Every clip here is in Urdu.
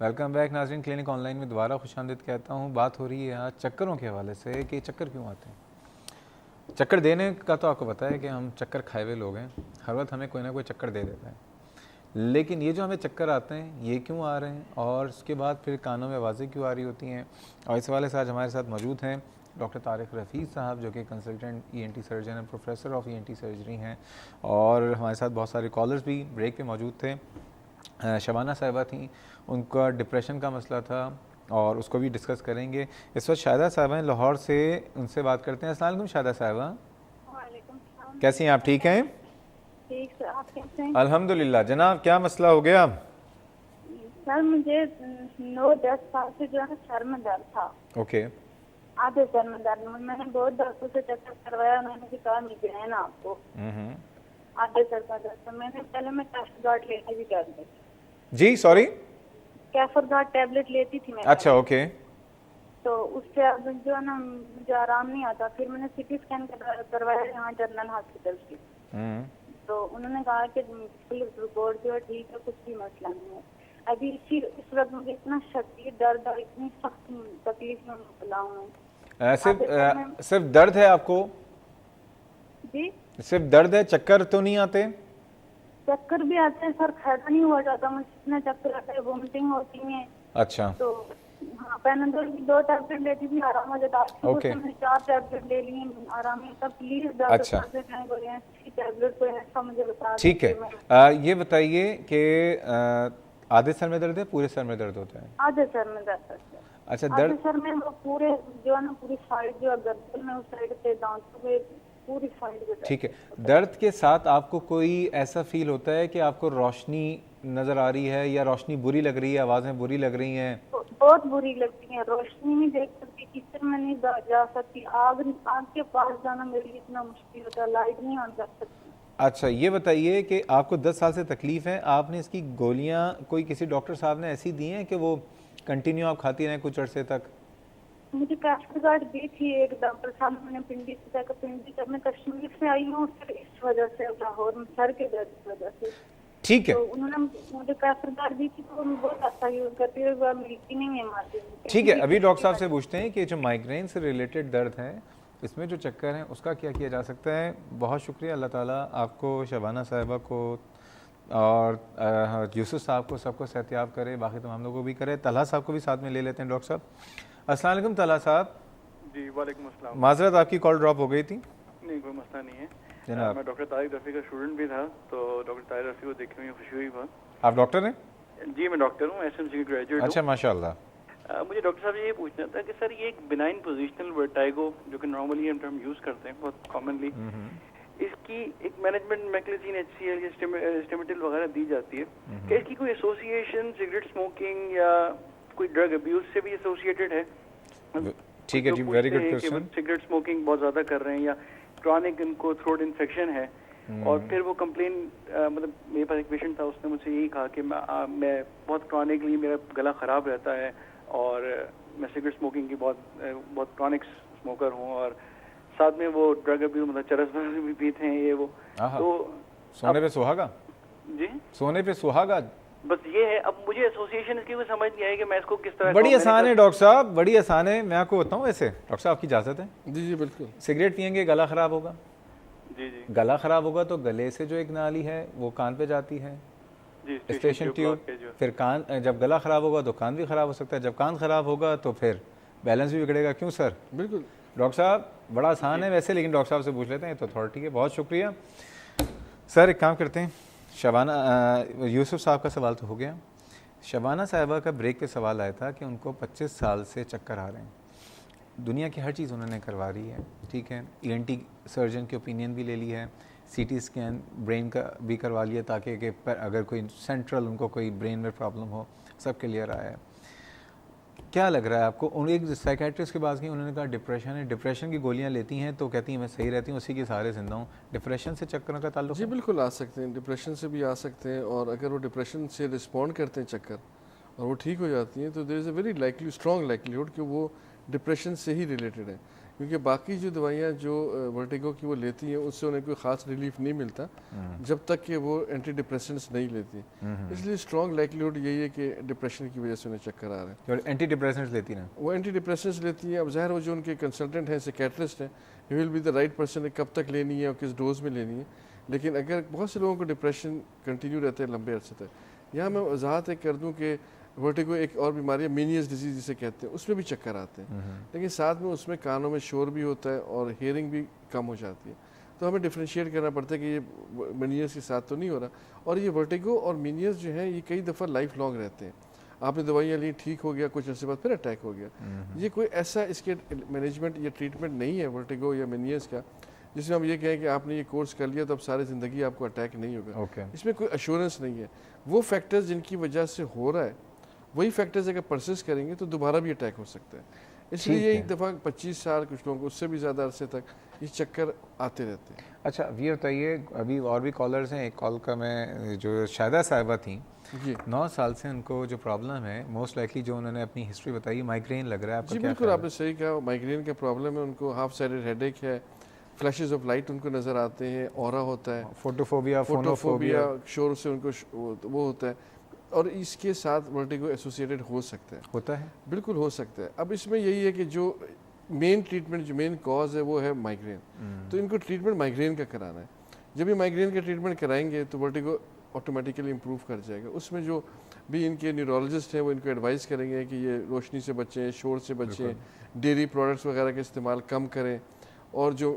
ویلکم بیک ناظرین، کلینک آن لائن میں دوبارہ خوش آمدید کہتا ہوں. بات ہو رہی ہے آج چکروں کے حوالے سے کہ چکر کیوں آتے ہیں. چکر دینے کا تو آپ کو پتہ ہے کہ ہم چکر کھائے ہوئے لوگ ہیں، ہر وقت ہمیں کوئی نہ کوئی چکر دے دیتا ہے. لیکن یہ جو ہمیں چکر آتے ہیں یہ کیوں آ رہے ہیں، اور اس کے بعد پھر کانوں میں آوازیں کیوں آ رہی ہوتی ہیں، اور اس حوالے سے آج ہمارے ساتھ موجود ہیں ڈاکٹر طارق رفیع صاحب، جو کہ کنسلٹنٹ ENT سرجن ہیں، پروفیسر آف ENT سرجری ہیں. اور ہمارے ساتھ بہت سارے کالرز بھی بریک پہ موجود تھے. شبانہ صاحبہ تھیں، ان کا ڈپریشن کا مسئلہ تھا اور اس کو بھی ڈسکس کریں گے. اس وقت شاہدہ صاحبہ ہیں لاہور سے، ان سے بات کرتے ہیں. السلام علیکم شاہدہ صاحبہ. وعلیکم السلام. کیسی ہیں آپ؟ ٹھیک ہیں؟ ٹھیک سر، آپ کیسے ہیں؟ الحمدللہ. جناب کیا مسئلہ ہو گیا؟ سر مجھے 9-10 سال سے جو ہے سر میں درد تھا. اوکے. آدھے سر میں درد. میں نے بہت ڈاکٹر سے چیک کروایا، انہوں نے کہا مگرین آپ کو. آدھے سر کا درد تھا. میں نے پہلے میں کیفر گارڈ لیتی تھی ٹیبلٹ. جی سوری؟ کیفر گارڈ ٹیبلٹ لیتی تھی میں. اچھا اوکے. تو اس سے اب جو ہے نا مجھے آرام نہیں آتا. پھر میں نے CT اسکین کروایا یہاں جنرل ہاسپٹل سے. تو انہوں نے کہا کہ رپورٹ جو ہے ٹھیک ہے، کچھ بھی مسئلہ نہیں ہے. ابھی اس وقت مجھے اتنا شدید درد اور اتنی سخت تکلیف میں مبتلا ہوں. صرف درد ہے آپ کو؟ جی صرف درد ہے، چکر تو نہیں آتے؟ چکر بھی آتے ہیں سر، فائدہ نہیں ہوا جاتا مجھے. اتنا چکر آتا ہے، وومٹنگ ہوتی ہے. اچھا. تو ہاں پیناڈول کی 2 ٹیبلٹ لیتی تھی، آرام ہو جاتا. صبح سے میں نے 4 ٹیبلٹ لے لی، آرام نہیں. تب پلیز ڈاکٹر صاحب سے کہیں بولے اچھی ٹیبلٹ کوئی ایسا مجھے بتا دیں. ٹھیک ہے. یہ بتائیے کہ آدھے سر میں درد ہے، پورے سر میں درد ہوتا ہے؟ آدھے سر میں درد ہے. اچھا. آدھے سر میں وہ پورے جو ہے نا پوری سائڈ جو ہے گردن میں اس سائڈ پہ دانتوں پہ پوری سائڈ پہ. ٹھیک ہے. درد کے ساتھ آپ کو کوئی ایسا فیل ہوتا ہے کہ آپ کو روشنی نظر آ رہی ہے، یا روشنی بری لگ رہی ہے، آوازیں بری لگ رہی ہیں؟ بہت بری لگتی ہیں. روشنی نہیں دیکھ سکتی، کچن میں نہیں جا سکتی. آگ کے پاس جانا میرے لیے اتنا مشکل ہوتا ہے. لائٹ نہیں آن کر سکتی. اچھا یہ بتائیے کہ آپ کو 10 سال سے تکلیف ہے، آپ نے اس کی گولیاں کوئی کسی ڈاکٹر صاحب نے ایسی دی ہیں کہ وہ کنٹینیو آپ کھاتی رہیں کچھ عرصے تک؟ مجھے کیفر گارڈ دی تھی ایک ڈاکٹر صاحب. میں نے پنڈی سے میں کشمیر سے آئی ہوں، پھر اس وجہ سے لاہور میں سر کے درد کی وجہ سے. ٹھیک ہے. تو انہوں نے مجھے کیفر گارڈ دی تھی، تو میں بہت اچھا یوز کرتی ہوں. ملتی نہیں ہے مارکیٹ. ٹھیک ہے. ابھی ڈاکٹر صاحب سے پوچھتے ہیں کہ جو مائیگرین سے ریلیٹڈ درد ہے، اس میں جو چکر ہیں، اس کا کیا کیا جا سکتا ہے. بہت شکریہ. اللہ تعالیٰ آپ کو، شبانہ صاحبہ کو اور یوسف صاحب کو، سب کو صحتیاب کرے، باقی تمام لوگوں کو بھی کرے. طلحہ صاحب کو بھی ساتھ میں لے لیتے ہیں ڈاکٹر صاحب. السلام علیکم طلحہ صاحب. جی وعلیکم السلام. معذرت آپ کی کال ڈراپ ہو گئی تھی. نہیں کوئی مسئلہ نہیں ہے جناب. میں ڈاکٹر طارق رفیع کا اسٹوڈنٹ بھی تھا، تو ڈاکٹر طارق رفیع کو دیکھنے میں خوشی ہوئی بہت. آپ ڈاکٹر ہیں؟ جی میں ڈاکٹر ہوں، SMC کی گریجویٹ ہوں. اچھا ماشاء اللہ. مجھے ڈاکٹر صاحب یہ پوچھنا تھا کہ سر یہ ایک بینائن پوزیشنل ورٹائگو جو کہ نارملی ہم یوز کرتے ہیں بہت کامنلی، اس کی ایک مینجمنٹ میکلزین HCL یا اسٹیمیٹل وغیرہ دی جاتی ہے. کہ اس کی کوئی ایسوسیشن سگریٹ اسموکنگ یا کوئی ڈرگ ابیوز سے بھی ایسوسیٹڈ ہے؟ ٹھیک ہے جی، very good question. Cigarette smoking بہت زیادہ کر رہے ہیں یا کرونک ان کو تھروٹ انفیکشن ہے، اور پھر وہ کمپلین مطلب میرے پاس ایک پیشنٹ تھا، اس نے مجھ سے یہی کہا کہ میں بہت کرونکلی میرا گلا خراب رہتا ہے، اور میں سگریٹ اسموکنگ کی بہت کرونک اسموکر ہوں، اور ساتھ میں وہ ڈرگ ابیوز مطلب چرس بھی پیتے ہیں یہ وہ. تو سونے پہ سہاگا. جی سونے پہ سہاگا. بس یہ ہے. اب مجھے ایسوسیشن اس کی کوئی سمجھ نہیں آئی کہ میں اس کو کس طرح. بڑی آسان ہے ڈاکٹر صاحب، بڑی آسان ہے. میں آپ کو بتاؤں ویسے ڈاکٹر صاحب آپ کی اجازت ہے؟ جی جی بالکل. سگریٹ پئیں گے گلا خراب ہوگا. جی جی. گلا خراب ہوگا تو گلے سے جو ایک نالی ہے وہ کان پہ جاتی ہے، اسٹیشن ٹیوب. پھر کان، جب گلا خراب ہوگا تو کان بھی خراب ہو سکتا ہے. جب کان خراب ہوگا تو پھر بیلنس بھی بگڑے گا. کیوں سر؟ بالکل ڈاکٹر صاحب بڑا آسان ہے ویسے، لیکن ڈاکٹر صاحب سے پوچھ لیتے ہیں تو اتھارٹی ہے. بہت شکریہ سر. ایک کام کرتے ہیں، شبانہ یوسف صاحب کا سوال تو ہو گیا. شبانہ صاحبہ کا بریک پہ سوال آیا تھا کہ ان کو 25 سال سے چکر آ رہے ہیں. دنیا کی ہر چیز انہوں نے کروا رہی ہے، ٹھیک ہے. ENT سرجن کی اوپینین بھی لے لی ہے، CT اسکین برین کا بھی کروا لیا تاکہ کہ اگر کوئی سینٹرل ان کو کوئی برین میں پرابلم ہو سب کلیئر آیا ہے. کیا لگ رہا ہے آپ کو؟ ایک سائیکیٹرسٹ کے پاس گئی، انہوں نے کہا ڈپریشن ہے. ڈپریشن کی گولیاں لیتی ہیں تو کہتی ہیں میں صحیح رہتی ہوں، اسی کے سہارے زندہ ہوں. ڈپریشن سے چکروں کا تعلق؟ جی بالکل آ سکتے ہیں، ڈپریشن سے بھی آ سکتے ہیں. اور اگر وہ ڈپریشن سے رسپونڈ کرتے ہیں چکر اور وہ ٹھیک ہو جاتی ہیں تو there is a very likely strong likelihood کہ وہ ڈپریشن سے ہی ریلیٹڈ ہے. کیونکہ باقی جو دوائیاں جو ورٹیگو کی وہ لیتی ہیں اس سے انہیں کوئی خاص ریلیف نہیں ملتا جب تک کہ وہ اینٹی ڈپریسنٹس نہیں لیتی. اس لیے اسٹرانگ لائکلیہڈ یہی ہے کہ ڈپریشن کی وجہ سے انہیں چکر آ رہے ہیں. اور اینٹی ڈپریسنٹس لیتی نا, وہ اینٹی ڈپریسنٹس لیتی ہیں. اب ظاہر وہ جو ان کے کنسلٹنٹ ہیں, سیکیٹرسٹ ہیں, he will be the right person کب تک لینی ہے اور کس ڈوز میں لینی ہے. لیکن اگر بہت سے لوگوں کو ڈپریشن کنٹینیو رہتے ہیں لمبے عرصے تک, یہاں میں وضاحت ایک کر دوں کہ ورٹیگو ایک اور بیماری ہے مینیس ڈیزیز جسے کہتے ہیں, اس میں بھی چکر آتے ہیں, لیکن ساتھ میں اس میں کانوں میں شور بھی ہوتا ہے اور ہیئرنگ بھی کم ہو جاتی ہے. تو ہمیں ڈفرینشیٹ کرنا پڑتا ہے کہ یہ مینیس کے ساتھ تو نہیں ہو رہا. اور یہ ورٹیگو اور مینیس جو ہیں یہ کئی دفعہ لائف لانگ رہتے ہیں. آپ نے دوائیاں لی, ٹھیک ہو گیا, کچھ عرصے بعد پھر اٹیک ہو گیا. یہ کوئی ایسا اس کے مینجمنٹ یا ٹریٹمنٹ نہیں ہے ورٹیگو یا مینیس کا جس میں ہم یہ کہیں کہ آپ نے یہ کورس کر لیا تو اب ساری زندگی آپ کو اٹیک نہیں ہوگا. اس میں کوئی ایشورنس نہیں ہے. وہ فیکٹرز جن کی وجہ سے ہو رہا ہے وہی فیکٹرز اگر پرسسٹ کریں گے تو دوبارہ بھی اٹیک ہو سکتا ہے. اس لیے یہ ایک دفعہ 25 سال کچھ لوگوں کو اس سے بھی زیادہ عرصے تک یہ چکر آتے رہتے ہیں. اچھا یہ بتائیے, ابھی اور بھی کالرز ہیں. ایک کال کا میں جو شاہدہ صاحبہ تھیں, 9 سال سے ان کو جو پرابلم ہے, موسٹ لائکلی جو انہوں نے اپنی ہسٹری بتائی, مائگرین لگ رہا ہے. آپ کا جی بالکل آپ نے صحیح کہا, مائگرین کا پرابلم ہے ان کو. ہاف سائڈڈ ہیڈ ایک ہے, فلیشز آف لائٹ ان کو نظر آتے ہیں, اورا ہوتا ہے, فوٹوفوبیا, شور سے ان کو وہ ہوتا ہے, اور اس کے ساتھ ورٹیگو ایسوسیٹڈ ہو سکتا ہے. ہوتا ہے, بالکل ہو سکتا ہے. اب اس میں یہی ہے کہ جو مین ٹریٹمنٹ, جو مین کاز ہے وہ ہے مائگرین. تو ان کو ٹریٹمنٹ مائگرین کا کرانا ہے. جب یہ مائگرین کا ٹریٹمنٹ کرائیں گے تو ورٹیگو آٹومیٹیکلی امپروو کر جائے گا. اس میں جو بھی ان کے نیورولوجسٹ ہیں وہ ان کو ایڈوائز کریں گے کہ یہ روشنی سے بچیں, شور سے بچیں, ڈیری پروڈکٹس وغیرہ کا استعمال کم کریں, اور جو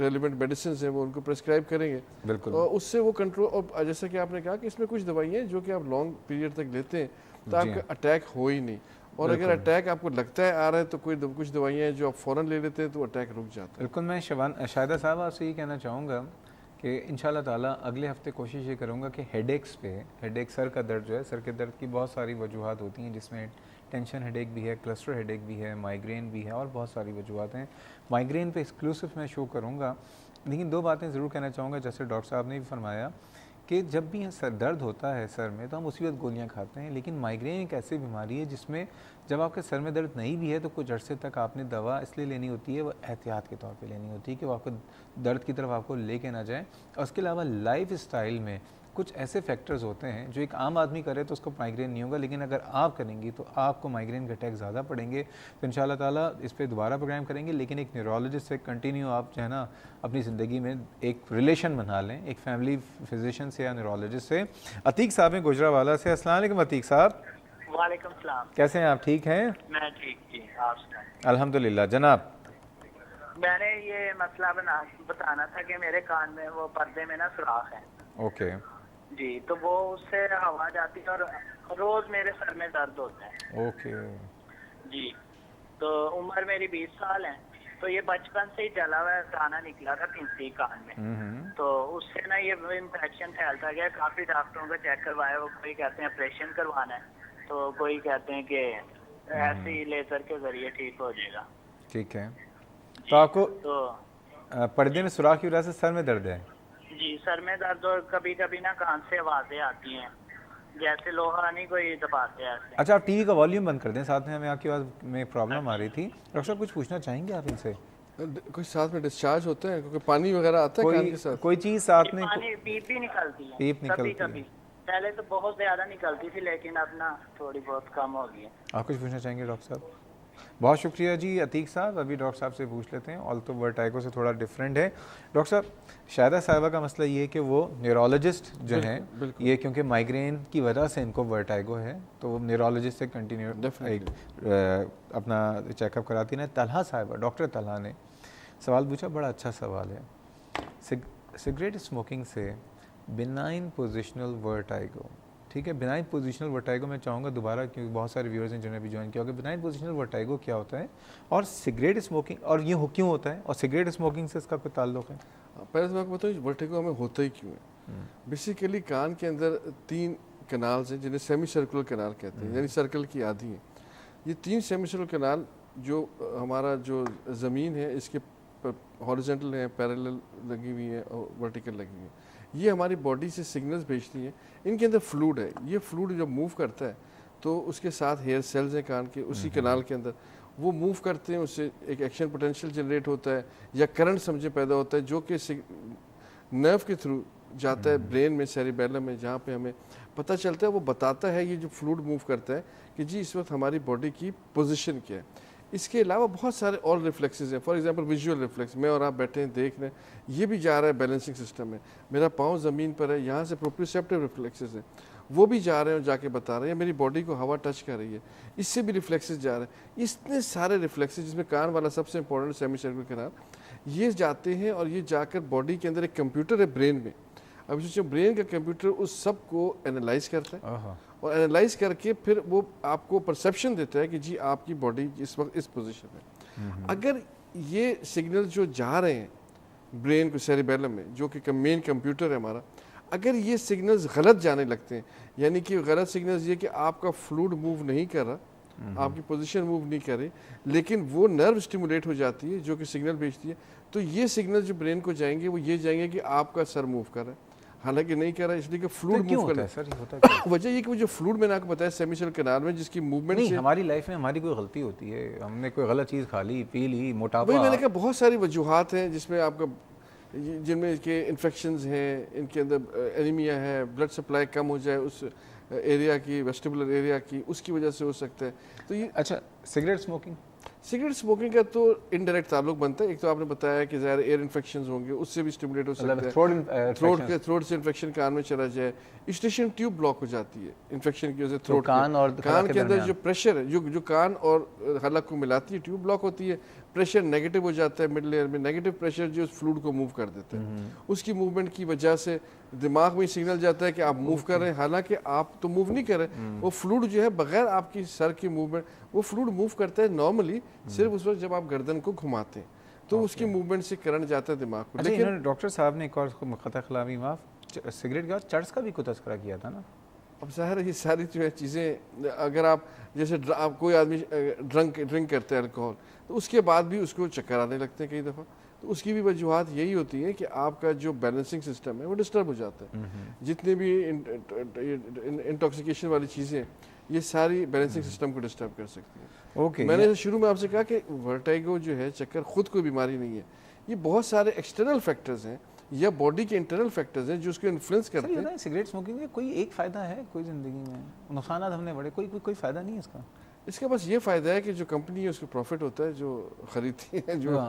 ریلیونٹ میڈیسنز ہیں وہ ان کو پرسکرائب کریں گے. بالکل, اور اس سے وہ کنٹرول. اور جیسا کہ آپ نے کہا کہ اس میں کچھ دوائیاں ہیں جو کہ آپ لانگ پیریڈ تک لیتے ہیں تو آپ کا اٹیک ہو ہی نہیں. اور اگر اٹیک آپ کو لگتا ہے آ رہا ہے تو کچھ دوائیاں ہیں جو آپ فوراً لے لیتے ہیں تو اٹیک رک جاتا ہے. بالکل. میں شاہدہ صاحب آپ سے یہ کہنا چاہوں گا کہ انشاءاللہ تعالیٰ اگلے ہفتے کوشش یہ کروں گا کہ ہیڈ ایکس پہ, ہیڈ ایک سر کا درد جو ہے, سر کے درد کی بہت ساری وجوہات ہوتی ہیں جس میں ٹینشن ہیڈ ایک بھی ہے, کلسٹر ہیڈ ایک بھی ہے, مائگرین بھی ہے, اور بہت ساری وجوہات ہیں. مائگرین پہ ایکسکلوسو میں شو کروں گا. لیکن 2 باتیں ضرور کہنا چاہوں گا. جیسے ڈاکٹر صاحب نے بھی فرمایا کہ جب بھی سر درد ہوتا ہے سر میں تو ہم اسی وقت گولیاں کھاتے ہیں, لیکن مائگرین ایک ایسی بیماری ہے جس میں جب آپ کے سر میں درد نہیں بھی ہے تو کچھ عرصے تک آپ نے دوا اس لیے لینی ہوتی ہے, وہ احتیاط کے طور پہ لینی ہوتی ہے کہ وہ آپ کو درد کی طرف آپ کو لے کے نہ جائیں. اور اس کے علاوہ لائف اسٹائل میں کچھ ایسے فیکٹرز ہوتے ہیں جو ایک عام آدمی کرے تو اس کو مائگرین نہیں ہوگا, لیکن اگر آپ کریں گی تو آپ کو مائگرین کے اٹیک زیادہ پڑیں گے. تو انشاءاللہ تعالیٰ اس پہ دوبارہ پروگرام کریں گے, لیکن ایک نیورولوجسٹ سے کنٹینیو آپ جو ہے نا اپنی زندگی میں ایک ریلیشن بنا لیں, ایک فیملی فزیشین سے یا نیورولوجسٹ سے. عتیق صاحب ہیں گجرانوالہ سے. السلام علیکم عتیق صاحب. وعلیکم السلام. کیسے ہیں آپ, ٹھیک ہیں؟ میں ٹھیک, جی آپ سنائیں. الحمدللہ. جناب میں نے یہ مسئلہ بتانا تھا کہ میرے کان میں وہ پردے میں نا سوراخ ہے. اوکے جی, تو وہ اس سے ہوا جاتی ہے اور روز میرے سر میں درد ہوتا ہے. اوکے جی, تو عمر میری 20 سال ہے. تو یہ بچپن سے ہی جلا ہوا دانا نکلا تھا تیسری کان میں, تو اس سے نا یہ انفیکشن پھیلتا گیا. کافی ڈاکٹروں کو چیک کروایا, وہ کوئی کہتے ہیں آپریشن کروانا ہے, تو کوئی کہتے ہیں کہ ایسے ہی لیزر کے ذریعے ٹھیک ہو جائے گا. ٹھیک ہے. تو آپ کو تو پردے میں سوراخ کی وجہ سے سر میں درد ہے؟ جی, سر میں درد, اور کبھی کبھی نا کان سے آوازیں آتی ہیں جیسے لوہا نہیں کوئی دباتے ہیں ایسے. اچھا, آپ ٹی وی کا والیوم بند کر دیں. ساتھ میں ہمیں آپ کی آواز میں پرابلم آ رہی تھی. ڈاکٹر صاحب کچھ پوچھنا چاہیں گے آپ ان سے؟ کچھ ساتھ میں ڈسچارج ہوتا ہے کیونکہ پانی وغیرہ آتا ہے کان کے ساتھ, کوئی چیز ساتھ میں, پانی پیپ بھی نکلتی ہے, پیپ نکلتی کبھی. پہلے تو بہت زیادہ نکلتی تھی لیکن اب نا تھوڑی بہت کم ہو گئی ہے. آپ کچھ پوچھنا چاہیں گے ڈاکٹر صاحب؟ بہت شکریہ جی عتیق صاحب. ابھی ڈاکٹر صاحب سے پوچھ لیتے ہیں, آلتو ورٹائگو سے تھوڑا ڈفرینٹ ہے. ڈاکٹر صاحب شاہدہ صاحبہ کا مسئلہ یہ ہے کہ وہ نیورولوجسٹ جو ہیں, یہ کیونکہ مائگرین کی وجہ سے ان کو ورٹائگو ہے تو وہ نیورولوجسٹ سے کنٹینیو اپنا چیک اپ کراتی ہیں. طلحہ صاحبہ, ڈاکٹر طلحہ نے سوال پوچھا, بڑا اچھا سوال ہے. سگریٹ اسموکنگ سے بنائن پوزیشنل ورٹائگو, ٹھیک ہے, بنائن پوزیشنل ورٹائگو میں چاہوں گا دوبارہ, کیونکہ بہت سارے ویورز ہیں جنہوں نے بھی جوائن کیا ہوگا, بنائن پوزیشنل ورٹائگو کیا ہوتا ہے اور سگریٹ اسموکنگ, اور یہ کیوں ہوتا ہے, اور سگریٹ اسموکنگ سے اس کا کوئی تعلق ہے؟ پہلے تو میں آپ کو بتاؤں ورٹیگو ہمیں ہوتا ہی کیوں ہے. بیسیکلی کان کے اندر 3 کنالز ہیں جنہیں سیمی سرکولر کنال کہتے ہیں, یعنی سرکل کی آدھی ہیں. یہ 3 سیمی سرکولر کنال جو ہمارا جو زمین ہے اس کے ہاریزونٹل ہیں, پیرالل لگی ہوئی ہیں اور ورٹیکل لگی ہوئی ہیں. یہ ہماری باڈی سے سگنلز بھیجتی ہیں. ان کے اندر فلوڈ ہے, یہ فلوڈ جب موو کرتا ہے تو اس کے ساتھ ہیئر سیلز ہیں کان کے, اسی کنال کے اندر وہ موو کرتے ہیں, اس سے ایک ایکشن پوٹینشیل جنریٹ ہوتا ہے یا کرنٹ سمجھے پیدا ہوتا ہے جو کہ نرو کے تھرو جاتا ہے برین میں, سیریبیلم میں, جہاں پہ ہمیں پتہ چلتا ہے, وہ بتاتا ہے یہ جو فلوئڈ موو کرتا ہے کہ جی اس وقت ہماری باڈی کی پوزیشن کیا ہے. اس کے علاوہ بہت سارے اور ریفلیکسز ہیں, فار ایگزامپل ویژول ریفلیکس, میں اور آپ بیٹھے ہیں دیکھ رہے ہیں, یہ بھی جا رہا ہے بیلنسنگ سسٹم میں, میرا پاؤں زمین پر ہے, یہاں سے پروپریوسیپٹیو ریفلیکسز ہیں, وہ بھی جا رہے ہیں اور جا کے بتا رہے ہیں میری باڈی کو ہوا ٹچ کر رہی ہے, اس سے بھی ریفلیکسز جا رہے ہیں. اتنے سارے ریفلیکسز, جس میں کان والا سب سے امپورٹنٹ سیمی سرکل کنال, یہ جاتے ہیں اور یہ جا کر باڈی کے اندر ایک کمپیوٹر ہے برین میں. اب جو برین کا کمپیوٹر اس سب کو انالائز کرتا ہے اور انالائز کر کے پھر وہ آپ کو پرسیپشن دیتا ہے کہ جی آپ کی باڈی اس وقت اس پوزیشن میں. اگر یہ سگنل جو جا رہے ہیں برین کو سیریبیلم میں, جو کہ مین کمپیوٹر ہے ہمارا, اگر یہ سگنلز غلط جانے لگتے ہیں, یعنی کہ غلط سگنلز یہ کہ آپ کا فلوئڈ موو نہیں کر رہا, آپ کی پوزیشن موو نہیں کر رہی, لیکن وہ نرو اسٹیمولیٹ ہو جاتی ہے جو کہ سگنل بھیجتی ہے, تو یہ سگنل جو برین کو جائیں گے وہ یہ جائیں گے کہ آپ کا سر موو کر رہا ہے, حالانکہ نہیں کر رہا ہے, اس لیے کہ فلوئڈ موو کر رہا ہے. وجہ یہ کہ وہ جو فلوئڈ میں نے آپ کو بتایا سیمی سرکل کنال میں, جس کی موومنٹ سے ہماری لائف میں ہماری کوئی غلطی ہوتی ہے, ہم نے کوئی غلط چیز کھا لی, پی لی, موٹاپا, وہی میں نے کہا بہت ساری وجوہات ہیں جس میں آپ کا, جن میں کہ انفیکشنز ہیں, ان کے اندر انیمیا ہے, بلڈ سپلائی کم ہو جائے اس ایریا کی, ویسٹیبولر ایریا کی, اس کی وجہ سے ہو سکتا ہے. تو یہ اچھا سگریٹ اسموکنگ, سگریٹ اسموکنگ کا تو انڈائریکٹ تعلق بنتا ہے. ایک تو آپ نے بتایا کہ ظاہر ایئر انفیکشنز ہوں گے, اس سے بھی اسٹیمولیٹ ہو سکتا ہے, تھروٹ سے انفیکشن کان میں چلا جائے, اسٹیشن ٹیوب بلاک ہو جاتی ہے انفیکشن کی وجہ سے, تھروٹ کان کے اندر جو پریشر ہے جو کان اور حلق کو ملاتی ہے ٹیوب بلاک ہوتی ہے, پریشر نیگیٹو ہو جاتا ہے مڈ لیئر میں, نیگیٹو پریشر جو فلوئڈ کو موو کر دیتا ہے, اس کی موومنٹ کی وجہ سے دماغ میں سگنل جاتا ہے کہ آپ موو کر رہے ہیں, حالانکہ آپ تو موو نہیں کر رہے. وہ فلوئڈ جو ہے بغیر آپ کی سر کی موومنٹ, وہ فلوئڈ موو کرتا ہے نارملی صرف اس وقت جب آپ گردن کو گھماتے ہیں, تو اس کی موومنٹ سے کرنٹ جاتا ہے دماغ کو. لیکن ڈاکٹر صاحب نے ایک اور قطع کلامی معاف, سگریٹ کے بعد چرس کا بھی کوئی تذکرہ کیا تھا نا. اب ظاہر ہے یہ ساری جو ہے چیزیں, اگر آپ جیسے آپ کوئی آدمی ڈرنک کرتے ہیں الکوہول, تو اس کے بعد بھی اس کو چکر آنے لگتے ہیں کئی دفعہ, تو اس کی بھی وجوہات یہی ہوتی ہے کہ آپ کا جو بیلنسنگ سسٹم ہے وہ ڈسٹرب ہو جاتا ہے. جتنے بھی انٹاکسیکیشن والی چیزیں, یہ ساری بیلنسنگ سسٹم کو ڈسٹرب کر سکتی ہیں. میں نے شروع میں آپ سے کہا کہ ورٹائگو جو ہے, چکر, خود کوئی بیماری نہیں ہے, یہ بہت سارے ایکسٹرنل فیکٹرز ہیں یا باڈی کے انٹرنل فیکٹرز ہیں جو اس کو انفلوئنس کرتے ہیں. سگریٹ اسموکنگ کا کوئی ایک فائدہ ہے کوئی زندگی میں, نقصانات ہم نے بڑے, کوئی فائدہ نہیں ہے اس کا. اس کا بس یہ فائدہ ہے کہ جو کمپنی ہے اس کو پروفٹ ہوتا ہے, جو خریدتی ہے, جو